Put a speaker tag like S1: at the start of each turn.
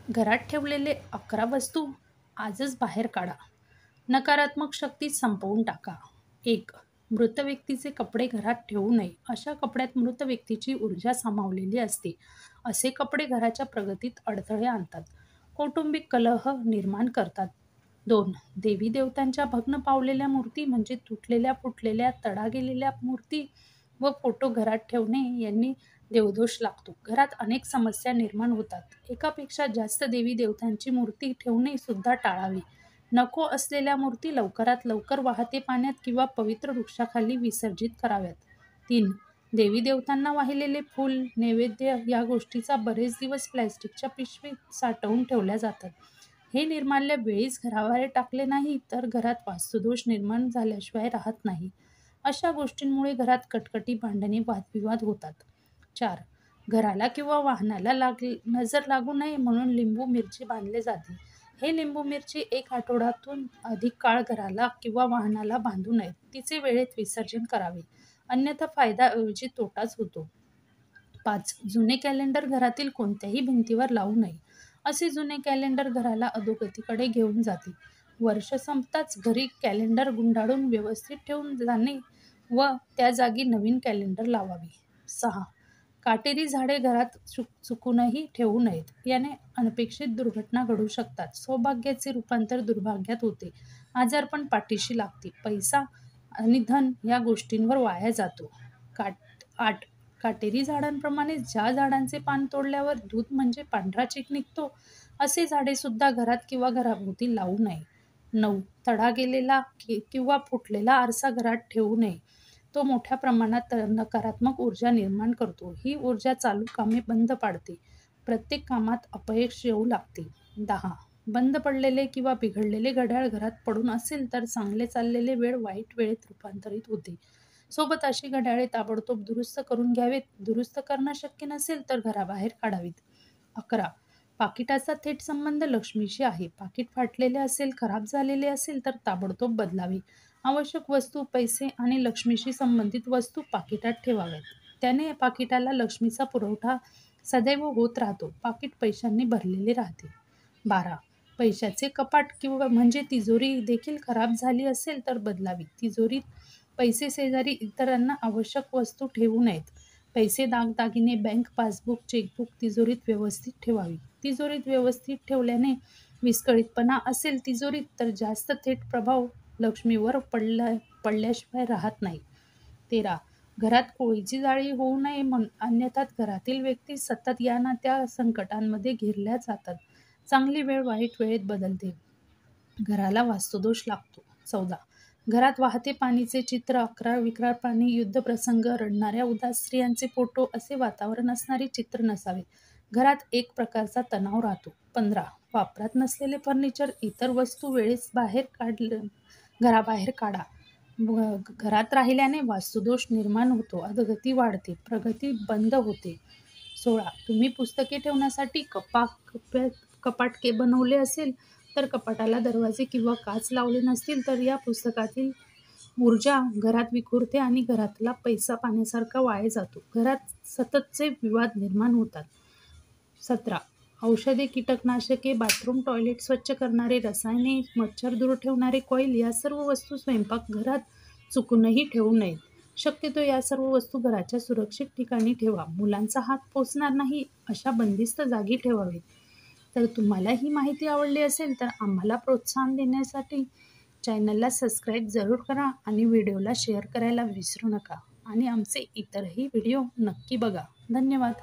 S1: घरात ठेवलेले 11 वस्तू आजच बाहेर काढा. नकारात्मक शक्ती संपवून टाका. 1. मृत व्यक्तीचे कपडे घरात ठेवू नये. अशा कपड्यात मृत व्यक्तीची ऊर्जा सामावलेली असते. असे कपडे घराच्या प्रगतीत अडथळे आणतात. कौटुंबिक कलह निर्माण करतात. 2. देवी देवतांच्या भग्न पावलेल्या मूर्ती म्हणजे तुटलेल्या, फुटलेल्या, तडा गेलेल्या मूर्ती व फोटो घरात ठेवणे यांनी देवदोष लागतो. घरात अनेक समस्या निर्माण होतात. एकापेक्षा जास्त देवी देवतांची मूर्ती ठेवणे सुद्धा टाळावे. नको असलेल्या मूर्ती लवकरात लवकर वाहते पाण्यात किंवा पवित्र वृक्षाखाली विसर्जित कराव्यात. 3. देवी देवतांना वाहिलेले फूल, नैवेद्य या गोष्टीचा बरेच दिवस प्लॅस्टिकच्या पिशवीत साठवून ठेवल्या जातात. हे निर्माल्य वेळीच घराबाहेर टाकले नाही तर घरात वास्तुदोष निर्माण झाल्याशिवाय राहत नाही. अशा गोष्टींमुळे घरात कटकटी, भांडणे, वादविवाद होतात. 4. घराला किंवा वाहनाला नजर लागू नये म्हणून लिंबू मिरची बांधले जाते. हे लिंबू मिरची 1 आठवड्यातून अधिक काळ घराला किंवा वाहनाला बांधू नयेत. तिचे वेळेत विसर्जन करावे. अन्यथा फायद्याऐवजी तोटाच होतो. 5. जुने कॅलेंडर घरातील कोणत्याही भिंतीवर लावू नये. असे जुने कॅलेंडर घराला अधोगतीकडे घेऊन जाते. वर्ष संपताच घरी कॅलेंडर गुंडाळून व्यवस्थित ठेवून जाणे व त्या जागी नवीन कॅलेंडर लावावे. 6. काटेरी झाडे घरात चुकूनही ठेवू नयेत. याने अनपेक्षित दुर्घटना घडू शकतात. सौभाग्याचे रूपांतर दुर्भाग्यात होते. आजारपण पाठीशी लागते. पैसा आणि धन या गोष्टींवर वाया जातो. 8. काटेरी झाडांप्रमाणे ज्या झाडांचे पान तोडल्यावर दूध म्हणजे पांढरा चीक निघतो, असे झाडे सुद्धा घरात किंवा घराभोवती लावू नये. 9. तडा गेलेला किंवा फुटलेला आरसा घरात ठेवू नये. तो मोठ्या प्रमाणात नकारात्मक ऊर्जा निर्माण करतो. ही ऊर्जा चालू कामे बंद पाडते. प्रत्येक कामात अपयश येऊ लागते. 10. बंद पडलेले किंवा बिघडलेले घड्याळ घरात पडून असेल तर चांगले चाललेले वेळ वाईट वेळेत रूपांतरित होते. सोबत अशी घड्याळे ताबडतोब दुरुस्त करून घ्यावेत. दुरुस्त करणं शक्य नसेल तर घराबाहेर काढावीत. 11. पाकिटाचा थेट संबंध लक्ष्मीशी आहे. पाकिट फाटलेले असेल, खराब झालेले असेल तर ताबडतोब बदलावे. आवश्यक वस्तू, पैसे आणि लक्ष्मीशी संबंधित वस्तू पाकिटात ठेवाव्यात. त्याने पाकिटाला लक्ष्मीचा पुरवठा सदैव होत राहतो. पाकिट पैशांनी भरलेले राहते. 12. पैशाचे कपाट किंवा म्हणजे तिजोरी देखील खराब झाली असेल तर बदलावी. तिजोरीत पैसे शेजारी इतरांना आवश्यक वस्तू ठेवू नयेत. पैसे, दागदागिने, बँक पासबुक, चेकबुक तिजोरीत व्यवस्थित ठेवावी. तिजोरीत व्यवस्थित ठेवल्याने विस्कळीतपणा असेल तिजोरीत तर जास्त थेट प्रभाव लक्ष्मीवर पडल्याशिवाय राहत नाही. 13. घरात कोळीची जाळी होऊ नये अन्यथा घरातील व्यक्ती सतत या ना त्या संकटांमध्ये घेरल्या जातात. चांगली वेळ वाईट वेळेत बदलते. घराला वास्तुदोष लागतो. 14. घरात वाहते पाणीचे चित्र, अक्राळ-विक्राळ पाणी, युद्धप्रसंग, रडणाऱ्या उदास स्त्रियांचे फोटो असे वातावरण असणारे चित्र नसावे. घरात एक प्रकारचा तणाव राहतो. 15. वापरात नसलेले फर्निचर, इतर वस्तू वेळेस घराबाहेर काढा. घरात राहिल्याने वास्तुदोष निर्माण होतो, अधोगती वाढते, प्रगती बंद होते. 16. तुम्ही पुस्तके ठेवण्यासाठी कपाट बनवले असेल तर कपाटाला दरवाजे किंवा काच लावले नसतील तर या पुस्तकातील ऊर्जा घरात विखुरते आणि घरातला पैसा पाण्यासारखा वाया जातो. घरात सततचे विवाद निर्माण होतात. 17. औषधे, कीटकनाशके, बाथरूम, टॉयलेट स्वच्छ करणारे रसायने, मच्छर दूर ठेवणारे कॉईल या सर्व वस्तू स्वयंपाकघरात चुकूनही ठेवू नयेत. शक्यतो या सर्व वस्तू घराच्या सुरक्षित ठिकाणी ठेवा. मुलांचा हात पोचणार नाही अशा बंदिस्त जागी ठेवावेत. तर तुम्हाला ही माहिती आवडली असेल तर आम्हाला प्रोत्साहन देण्यासाठी चॅनलला सबस्क्राईब जरूर करा आणि व्हिडिओला शेअर करायला विसरू नका आणि आमचे इतरही व्हिडिओ नक्की बघा. धन्यवाद.